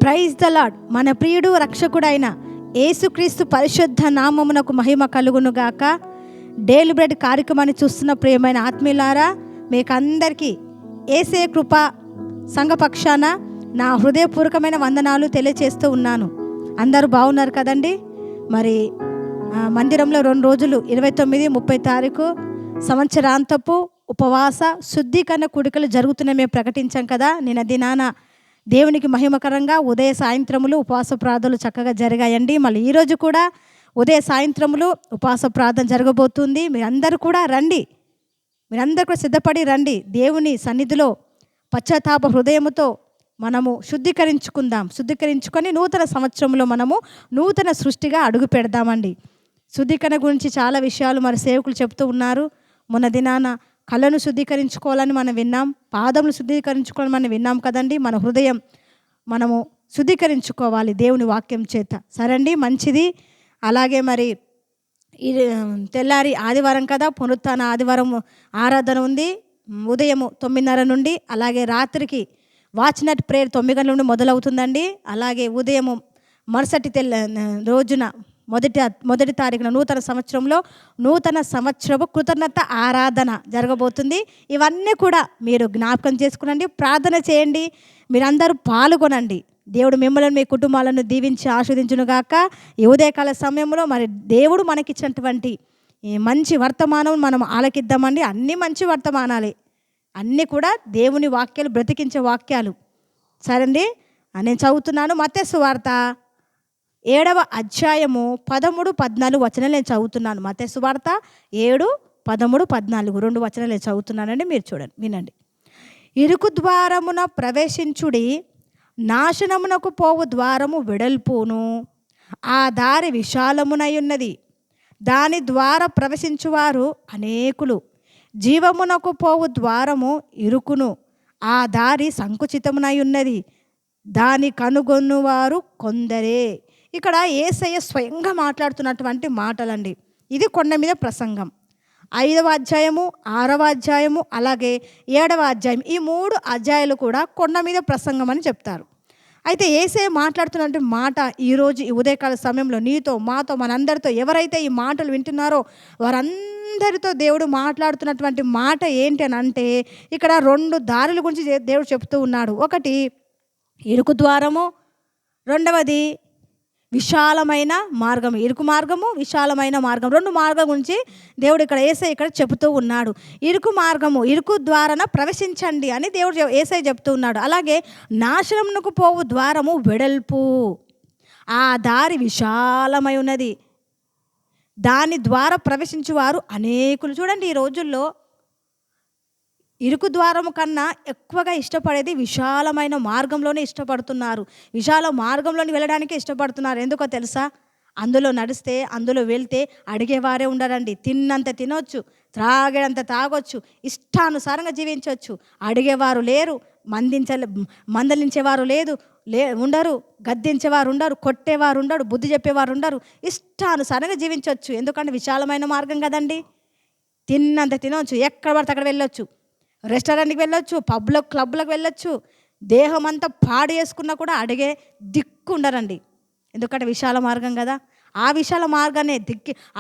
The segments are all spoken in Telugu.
Praise the lord. మన ప్రియుడు రక్షకుడైన యేసుక్రీస్తు పరిశుద్ధ నామమునకు మహిమ కలుగును గాక. డైలీ బ్రెడ్ కార్యక్రమాన్ని చూస్తున్న ప్రియమైన ఆత్మీయులారా, మీకు అందరికీ యేసయ్య కృప సంఘపక్షాన నా హృదయపూర్వకమైన వందనాలు తెలియచేస్తూ ఉన్నాను. అందరూ బాగున్నారు కదండి. మరి మందిరంలో 2 రోజులు 29, 30 తారీఖు సంవత్సరాంతపు ఉపవాస శుద్ధీకరణ కూడికలు జరుగుతున్నాయి. మేము ప్రకటించాం కదా. నిన్న దినాన దేవునికి మహిమకరంగా ఉదయ సాయంత్రములు ఉపవాస ప్రార్థనలు చక్కగా జరిగాయండి. మళ్ళీ ఈరోజు కూడా ఉదయ సాయంత్రములు ఉపవాస ప్రార్థన జరగబోతుంది. మీరందరూ కూడా రండి, మీరందరూ కూడా సిద్ధపడి రండి. దేవుని సన్నిధిలో పశ్చాత్తాప హృదయముతో మనము శుద్ధీకరించుకొని నూతన సంవత్సరంలో మనము నూతన సృష్టిగా అడుగు పెడదామండి. శుద్ధీకరణ గురించి చాలా విషయాలు మరి సేవకులు చెప్తూ ఉన్నారు. మొన్న దినాన కళ్ళను శుద్ధీకరించుకోవాలని మనం విన్నాం, పాదములు శుద్ధీకరించుకోవాలని మనం విన్నాం కదండి. మన హృదయం మనము శుద్ధీకరించుకోవాలి దేవుని వాక్యం చేత. సరే అండి, మంచిది. అలాగే మరి తెల్లారి ఆదివారం కదా, పునరుత్థాన ఆదివారం ఆరాధన ఉంది. ఉదయం 9:30 నుండి, అలాగే రాత్రికి వాచ్ నైట్ ప్రేయర్ 9 గంటల నుండి మొదలవుతుందండి. అలాగే ఉదయం మరుసటి రోజున మొదటి తారీఖున నూతన సంవత్సరంలో నూతన సంవత్సరపు కృతజ్ఞత ఆరాధన జరగబోతుంది. ఇవన్నీ కూడా మీరు జ్ఞాపకం చేసుకునండి, ప్రార్థన చేయండి, మీరందరూ పాల్గొనండి. దేవుడు మిమ్మల్ని మీ కుటుంబాలను దీవించి ఆస్వాదించునుగాక. ఈ ఉదయకాల సమయంలో మరి దేవుడు మనకిచ్చినటువంటి మంచి వర్తమానం మనం ఆలకిద్దామండి. అన్నీ మంచి వర్తమానాలే, అన్నీ కూడా దేవుని వాక్యాలు, బ్రతికించే వాక్యాలు. సరే అండి, నేను చదువుతున్నాను. మత్తయి సువార్త 7వ అధ్యాయము 13, 14 వచనాలు నేను చదువుతున్నాను. మత్తయి సువార్త 7, 13, 14 2 వచనాలు నేను చదువుతున్నానండి. మీరు చూడండి, వినండి. ఇరుకు ద్వారమున ప్రవేశించుడి, నాశనమునకు పోవు ద్వారము వెడల్పును, ఆ దారి విశాలమునై ఉన్నది, దాని ద్వారా ప్రవేశించువారు అనేకులు. జీవమునకు పోవు ద్వారము ఇరుకును, ఆ దారి సంకుచితమునై ఉన్నది, దాని కనుగొనువారు కొందరే. ఇక్కడ యేసయ్య స్వయంగా మాట్లాడుతున్నటువంటి మాటలండి. ఇది కొండ మీద ప్రసంగం. 5వ అధ్యాయము, 6వ అధ్యాయము, అలాగే 7వ అధ్యాయం, ఈ 3 అధ్యాయాలు కూడా కొండ మీద ప్రసంగం అని చెప్తారు. అయితే యేసయ్య మాట్లాడుతున్నటువంటి మాట ఈరోజు ఈ ఉదయకాల సమయంలో నీతో, మాతో, మనందరితో, ఎవరైతే ఈ మాటలు వింటున్నారో వారందరితో దేవుడు మాట్లాడుతున్నటువంటి మాట ఏంటి అని అంటే, ఇక్కడ 2 దారుల గురించి దేవుడు చెప్తూ ఉన్నాడు. ఒకటి ఇరుకు ద్వారము, రెండవది విశాలమైన మార్గం. ఇరుకు మార్గము, విశాలమైన మార్గం, 2 మార్గం గురించి దేవుడు యేసయ్య చెబుతూ ఉన్నాడు. ఇరుకు మార్గము, ఇరుకు ద్వారాన ప్రవేశించండి అని దేవుడు యేసయ్య చెప్తూ ఉన్నాడు. అలాగే నాశనమునకు పోవు ద్వారము వెడల్పు, ఆ దారి విశాలమై ఉన్నది, దాని ద్వారా ప్రవేశించువారు అనేకులు. చూడండి, ఈ రోజుల్లో ఇరుకు ద్వారము కన్నా ఎక్కువగా ఇష్టపడేది విశాలమైన మార్గంలోనే ఇష్టపడుతున్నారు. విశాల మార్గంలోని వెళ్ళడానికి ఇష్టపడుతున్నారు. ఎందుకో తెలుసా? అందులో నడిస్తే, అందులో వెళ్తే అడిగేవారే ఉండరండి. తిన్నంత తినొచ్చు, త్రాగేంత తాగొచ్చు, ఇష్టానుసారంగా జీవించవచ్చు. అడిగేవారు లేరు, మందలించేవారు ఉండరు, గద్దించేవారు ఉండరు, కొట్టేవారు ఉండరు, బుద్ధి చెప్పేవారు ఉండరు. ఇష్టానుసారంగా జీవించవచ్చు. ఎందుకంటే విశాలమైన మార్గం కదండి. తిన్నంత తినవచ్చు, ఎక్కడ పడితే అక్కడ వెళ్ళొచ్చు, రెస్టారెంట్కి వెళ్ళొచ్చు, క్లబ్లకు వెళ్ళొచ్చు. దేహం అంతా పాడు చేసుకున్నా కూడా అడిగే దిక్కు ఉండరండి. ఎందుకంటే విశాల మార్గం కదా. ఆ విశాల మార్గాన్ని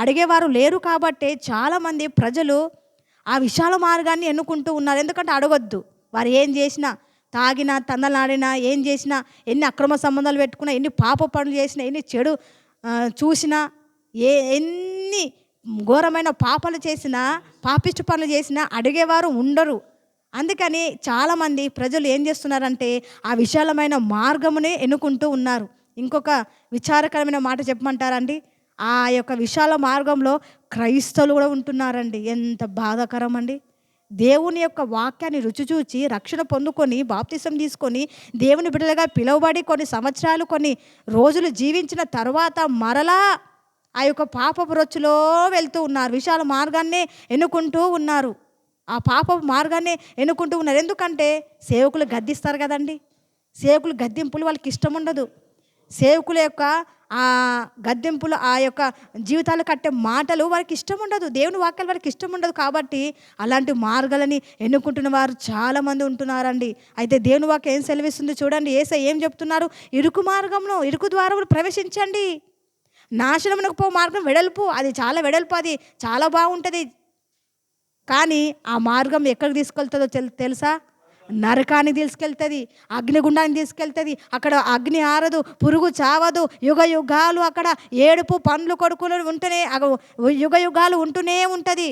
అడిగేవారు లేరు కాబట్టి చాలామంది ప్రజలు ఆ విశాల మార్గాన్ని ఎన్నుకుంటూ ఉన్నారు. ఎందుకంటే అడగొద్దు. వారు ఏం చేసినా, తాగినా, తందలాడినా, ఏం చేసినా, ఎన్ని అక్రమ సంబంధాలు పెట్టుకున్నా, ఎన్ని పాప పనులు చేసినా, ఎన్ని చెడు చూసినా, ఎన్ని ఘోరమైన పాపాలు చేసినా, పాపిష్టి పనులు చేసినా అడిగేవారు ఉండరు. అందుకని చాలామంది ప్రజలు ఏం చేస్తున్నారంటే ఆ విశాలమైన మార్గమునే ఎన్నుకుంటూ ఉన్నారు. ఇంకొక విచారకరమైన మాట చెప్పమంటారండి. ఆ యొక్క విశాల మార్గంలో క్రైస్తవులు కూడా ఉంటున్నారండి. ఎంత బాధాకరం అండి. దేవుని యొక్క వాక్యాన్ని రుచి చూచి రక్షణ పొందుకొని బాప్తిసం తీసుకొని దేవుని బిడ్డలుగా పిలువబడి కొన్ని సంవత్సరాలు, కొన్ని రోజులు జీవించిన తర్వాత మరలా ఆ యొక్క పాపపు రొచ్చులో వెళ్తూ ఉన్నారు. విశాల మార్గాన్నే ఎన్నుకుంటూ ఉన్నారు. ఆ పాపపు మార్గాన్నే ఎన్నుకుంటూ ఉన్నారు. ఎందుకంటే సేవకులు గద్దిస్తారు కదండి. సేవకులు గద్దింపులు వాళ్ళకి ఇష్టం ఉండదు. సేవకుల యొక్క ఆ గద్దెంపులు, ఆ యొక్క జీవితాలు కట్టే మాటలు వారికి ఇష్టం ఉండదు. దేవుని వాక్యాలు వారికి ఇష్టం ఉండదు. కాబట్టి అలాంటి మార్గాలని ఎన్నుకుంటున్న వారు చాలామంది ఉంటున్నారండి. అయితే దేవుని వాక్యం ఏం సెలవిస్తుంది చూడండి. యేసయ్య ఏం చెప్తున్నారు? ఇరుకు మార్గంలో, ఇరుకు ద్వారములు ప్రవేశించండి. నాశనమునకు పో మార్గం వెడల్పు, అది చాలా వెడల్పు, అది చాలా బాగుంటుంది. కానీ ఆ మార్గం ఎక్కడికి తీసుకెళ్తుందో తెలుసా? నరకానికి తీసుకెళ్తుంది, అగ్నిగుండానికి తీసుకెళ్తుంది. అక్కడ అగ్ని ఆరదు, పురుగు చావదు, యుగ యుగాలు అక్కడ ఏడుపు పండ్లు కొడుకులు ఉంటూనే, యుగ యుగాలు ఉంటూనే ఉంటుంది.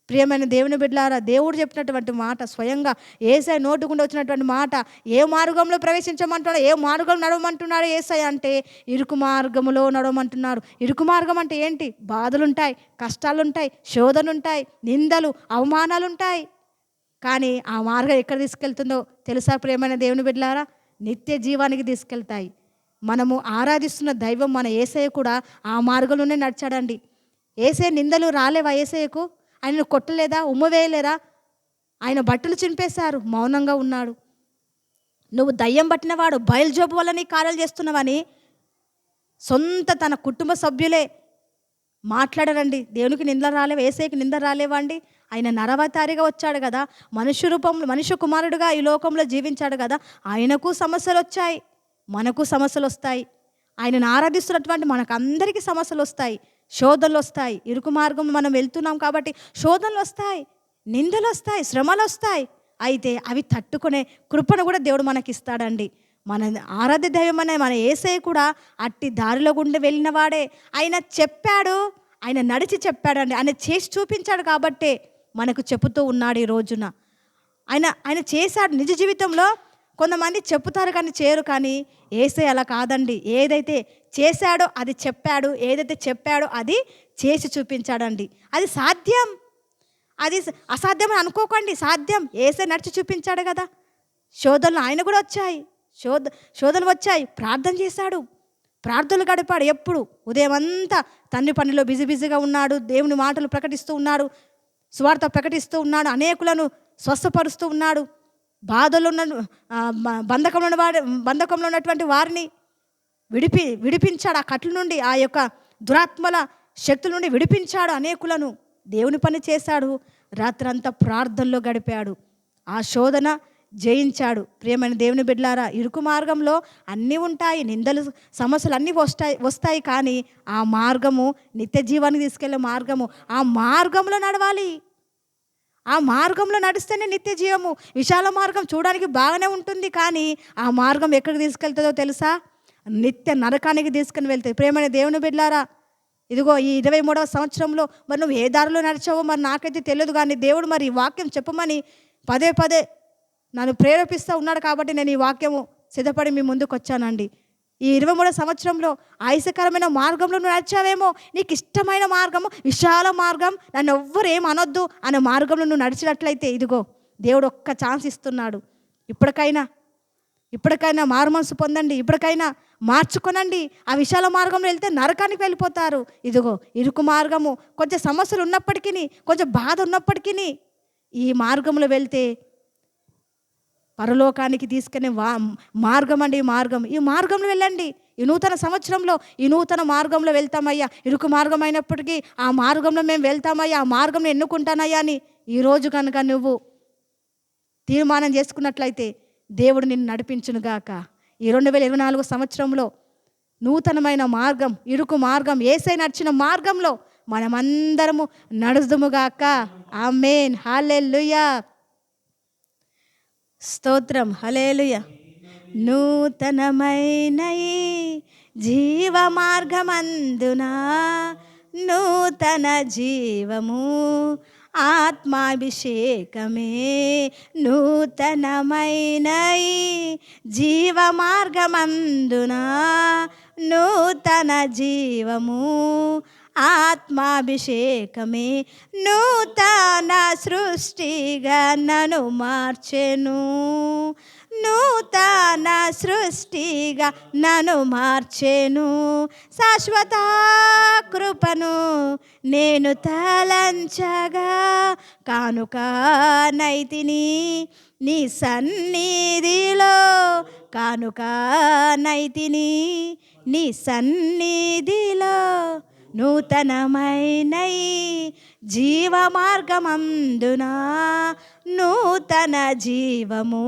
ప్రియమైన దేవుని బిడ్డలారా, దేవుడు చెప్పినటువంటి మాట, స్వయంగా యేసయ్య నోటి గుండా వచ్చినటువంటి మాట, ఏ మార్గంలో ప్రవేశించమంటున్నాడు, ఏ మార్గం నడవమంటున్నాడు యేసయ్య అంటే ఇరుకు మార్గములో నడవమంటున్నాడు. ఇరుకు మార్గం అంటే ఏంటి? బాధలుంటాయి, కష్టాలుంటాయి, శోధనుంటాయి, నిందలు, అవమానాలుంటాయి. కానీ ఆ మార్గం ఎక్కడ తీసుకెళ్తుందో తెలుసా ప్రియమైన దేవుని బిడ్డలారా? నిత్య జీవానికి తీసుకెళ్తాయి. మనము ఆరాధిస్తున్న దైవం మన యేసయ్య కూడా ఆ మార్గంలోనే నడిచాడండి. యేసయ్య నిందలు రాలేవా? యేసయ్యకు ఆయనను కొట్టలేదా? ఉమ్మవేయలేరా? ఆయన బట్టలు చింపేశారు, మౌనంగా ఉన్నాడు. నువ్వు దయ్యం పట్టినవాడు, బయలుజోబు వల్ల నీ కార్యాలు చేస్తున్నావని సొంత తన కుటుంబ సభ్యులే మాట్లాడారండి. దేవునికి నింద రాలేవా? యేసయ్యకి నింద రాలేవా అండి? ఆయన నరవతారిగా వచ్చాడు కదా, మనుష్య రూపంలో, మనుష్య కుమారుడుగా ఈ లోకంలో జీవించాడు కదా. ఆయనకు సమస్యలు వచ్చాయి, మనకు సమస్యలు వస్తాయి. ఆయనను ఆరాధిస్తున్నటువంటి మనకందరికీ సమస్యలు వస్తాయి, శోధనలు వస్తాయి. ఇరుకు మార్గం మనం వెళ్తున్నాం కాబట్టి శోధనలు వస్తాయి, నిందలు వస్తాయి, శ్రమలు వస్తాయి. అయితే అవి తట్టుకునే కృపను కూడా దేవుడు మనకి ఇస్తాడండి. మన ఆరాధ్య దైవం అనే మన యేసయ్య కూడా అట్టి దారిలో గుండా వెళ్ళిన వాడే. ఆయన చెప్పాడు, ఆయన నడిచి చెప్పాడండి, ఆయన చేసి చూపించాడు. కాబట్టే మనకు చెబుతూ ఉన్నాడు ఈ రోజున. ఆయన చేశాడు నిజ జీవితంలో. కొంతమంది చెప్పుతారు కానీ చేయరు. కానీ యేసయ్య అలా కాదండి. ఏదైతే చేశాడో అది చెప్పాడు, ఏదైతే చెప్పాడో అది చేసి చూపించాడండి. అది సాధ్యం, అది అసాధ్యం అని అనుకోకండి, సాధ్యం. యేసయ్య నడిచి చూపించాడు కదా. శోధనలు ఆయన కూడా వచ్చాయి, శోధనలు వచ్చాయి. ప్రార్థన చేశాడు, ప్రార్థనలు గడిపాడు. ఎప్పుడు ఉదయం అంతా తండ్రి పనిలో బిజీగా ఉన్నాడు, దేవుని మాటలు ప్రకటిస్తూ ఉన్నాడు, సువార్త ప్రకటిస్తూ ఉన్నాడు, అనేకులను స్వస్థపరుస్తూ ఉన్నాడు. బాధలో ఉన్న బంధకంలో ఉన్నటువంటి వారిని విడిపించాడు. ఆ కట్ల నుండి, ఆ యొక్క దురాత్మల శక్తుల నుండి విడిపించాడు అనేకులను. దేవుని పని చేశాడు, రాత్రంతా ప్రార్థనలో గడిపాడు, ఆ శోధన జయించాడు. ప్రియమైన దేవుని బిడ్డలారా, ఇరుకు మార్గంలో అన్నీ ఉంటాయి, నిందలు, సమస్యలు అన్నీ వస్తాయి. కానీ ఆ మార్గము నిత్య జీవానికి తీసుకెళ్లే మార్గము. ఆ మార్గంలో నడవాలి. ఆ మార్గంలో నడిస్తేనే నిత్య జీవము. విశాల మార్గం చూడడానికి బాగానే ఉంటుంది, కానీ ఆ మార్గం ఎక్కడికి తీసుకెళ్తుందో తెలుసా? నిత్య నరకానికి తీసుకుని వెళ్తాయి. ప్రియమైన దేవుని బిడ్డలారా, ఇదిగో ఈ 23వ సంవత్సరంలో మరి నువ్వు ఏ దారిలో నడిచావో మరి నాకైతే తెలియదు. కానీ దేవుడు మరి ఈ వాక్యం చెప్పమని పదే నన్ను ప్రేరేపిస్తూ ఉన్నాడు. కాబట్టి నేను ఈ వాక్యము సిద్ధపడి మీ ముందుకు వచ్చానండి. ఈ 23వ సంవత్సరంలో ఆయుషకరమైన మార్గంలో నువ్వు నడిచావేమో, నీకు ఇష్టమైన మార్గము, విశాల మార్గం, నన్ను ఎవ్వరు ఏం అనొద్దు అనే మార్గంలో నువ్వు నడిచినట్లయితే ఇదిగో దేవుడు ఒక్క ఛాన్స్ ఇస్తున్నాడు. ఇప్పటికైనా మారు మనసు పొందండి, ఇప్పటికైనా మార్చుకొనండి. ఆ విశాల మార్గంలో వెళ్తే నరకానికి వెళ్ళిపోతారు. ఇదిగో ఇరుకు మార్గము, కొంచెం సమస్యలు ఉన్నప్పటికీ, కొంచెం బాధ ఉన్నప్పటికీ ఈ మార్గంలో వెళ్తే పరలోకానికి తీసుకునే మార్గం అండి. ఈ మార్గంలో వెళ్ళండి. ఈ నూతన సంవత్సరంలో ఈ నూతన మార్గంలో వెళ్తామయ్యా. ఇరుకు మార్గం అయినప్పటికీ ఆ మార్గంలో మేము వెళ్తామయ్యా, ఆ మార్గంలో ఎన్నుకుంటానయ్యా అని ఈరోజు కనుక నువ్వు తీర్మానం చేసుకున్నట్లయితే దేవుడు నిన్ను నడిపించునుగాక. ఈ 2024 సంవత్సరంలో నూతనమైన మార్గం, ఇరుకు మార్గం, యేసయ్య నడిచిన మార్గంలో మనమందరము నడుదుముగాక. ఆమేన్, హల్లెలూయా, స్తోత్రం, హల్లెలూయా. నూతనమైన జీవ మార్గమందున నూతన జీవము ఆత్మాభిషేకమే. నూతనమైన జీవ మార్గమందున నూతన జీవము ఆత్మాభిషేకమే. నూతన సృష్టిగా నన్ను మార్చెను, నూతన సృష్టిగా నన్ను మార్చెను. శాశ్వత కృపను నేను తలంచగా కానుక నైతిని నీ సన్నిధిలో, కానుక నైతిని నీ సన్నిధిలో. నూతనమైనై జీవ మార్గమందున నూతన జీవము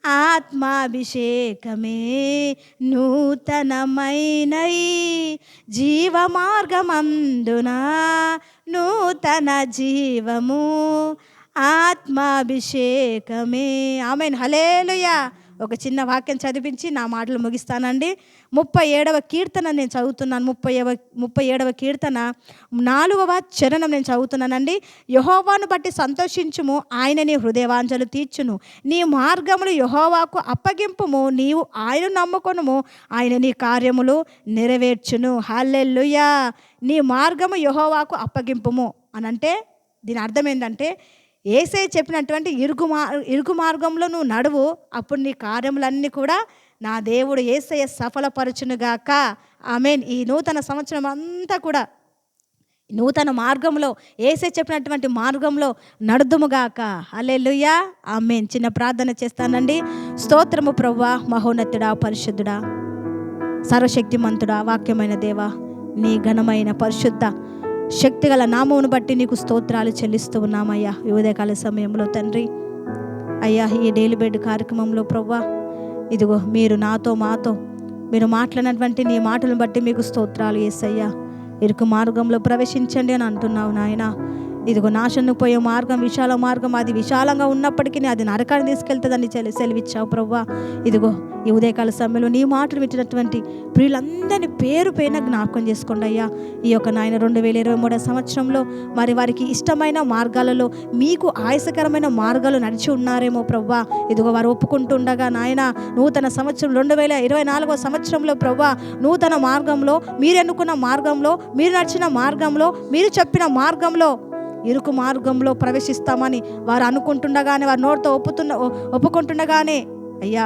ఆత్మాభిషేకమే. నూతనమైనై జీవ మార్గమందున నూతన జీవము ఆత్మాభిషేకమే. ఆమేన్, హల్లెలూయా. ఒక చిన్న వాక్యం చదివించి నా మాటలు ముగిస్తానండి. 37వ కీర్తన నేను చదువుతున్నాను. 37వ కీర్తన 4వ చరణం నేను చదువుతున్నానండి. యెహోవాను బట్టి సంతోషించుము, ఆయన నీ హృదయవాంఛలు తీర్చును. నీ మార్గములు యెహోవాకు అప్పగింపుము, నీవు ఆయన నమ్ముకొనుము, ఆయన నీ కార్యములు నెరవేర్చును. హల్లెలూయా. నీ మార్గము యెహోవాకు అప్పగింపుము అనంటే దీని అర్థం ఏంటంటే, యేసయ్య చెప్పినటువంటి ఇరుగు మార్గంలో నువ్వు నడువు, అప్పుడు నీ కార్యములన్నీ కూడా నా దేవుడు యేసయ్య సఫలపరచునుగాక. ఆమేన్. ఈ నూతన సంవత్సరం అంతా కూడా నూతన మార్గంలో యేసయ్య చెప్పినటువంటి మార్గంలో నడుదుముగాక. హల్లెలూయా, ఆమేన్. చిన్న ప్రార్థన చేస్తానండి. స్తోత్రము ప్రభువా, మహోన్నతుడా, పరిశుద్ధుడా, సర్వశక్తిమంతుడా, వాక్యమైన దేవా, నీ ఘనమైన పరిశుద్ధ శక్తిగల నామమును బట్టి నీకు స్తోత్రాలు చెల్లిస్తూ ఉన్నామయ్యా. ఈ ఉదయకాల సమయంలో తండ్రి అయ్యా, ఈ డైలీ బెడ్ కార్యక్రమంలో ప్రభువా, ఇదిగో మీరు నాతో మాతో మీరు మాట్లాడినటువంటి నీ మాటలను బట్టి మీకు స్తోత్రాలు యేసయ్యా. ఇరుకు మార్గంలో ప్రవేశించండి అని అంటున్నావు నాయన. ఇదిగో నాశనకు పోయే మార్గం విశాల మార్గం, అది విశాలంగా ఉన్నప్పటికీ అది నరకాన్ని తీసుకెళ్తుందని సెలవిచ్చావు ప్రభువా. ఇదిగో ఈ ఉదయకాల సమయంలో నీ మాటలు వింటున్నటువంటి ప్రియులందరినీ పేరు పైన జ్ఞాపకం చేసుకోండి అయ్యా. ఈ యొక్క నాయన 2023 సంవత్సరంలో మరి వారికి ఇష్టమైన మార్గాలలో మీకు ఆయాసకరమైన మార్గాలు నడిచి ఉన్నారేమో ప్రభువా. ఇదిగో వారు ఒప్పుకుంటుండగా నాయన నూతన సంవత్సరం 2024వ సంవత్సరంలో ప్రభువా, నూతన మార్గంలో మీరు ఎన్నుకున్న మార్గంలో, మీరు నడిచిన మార్గంలో, మీరు చెప్పిన మార్గంలో, ఇరుకు మార్గంలో ప్రవేశిస్తామని వారు అనుకుంటుండగానే, వారి నోటితో ఒప్పుకుంటుండగానే అయ్యా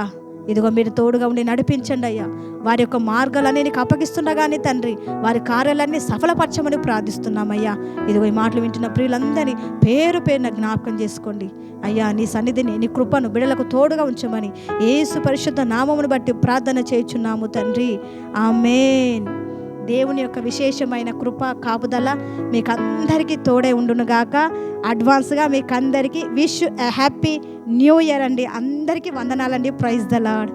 ఇదిగో మీరు తోడుగా ఉండి నడిపించండి అయ్యా. వారి యొక్క మార్గాలన్నీ నీకు అప్పగిస్తుండగానే తండ్రి వారి కార్యాలన్నీ సఫలపరచమని ప్రార్థిస్తున్నామయ్యా. ఇదిగో ఈ మాటలు వింటున్న ప్రియులందరినీ పేరు పేరున జ్ఞాపకం చేసుకోండి అయ్యా. నీ సన్నిధిని, నీ కృపను బిడ్డలకు తోడుగా ఉంచమని యేసు పరిశుద్ధ నామమును బట్టి ప్రార్థన చేయుచున్నాము తండ్రి, ఆమేన్. దేవుని యొక్క విశేషమైన కృప కాపుదల మీకు అందరికీ తోడే ఉండునుగాక. అడ్వాన్స్గా మీకు అందరికీ విష్ హ్యాపీ న్యూ ఇయర్ అండి. అందరికీ వందనాలండి. Praise the lord.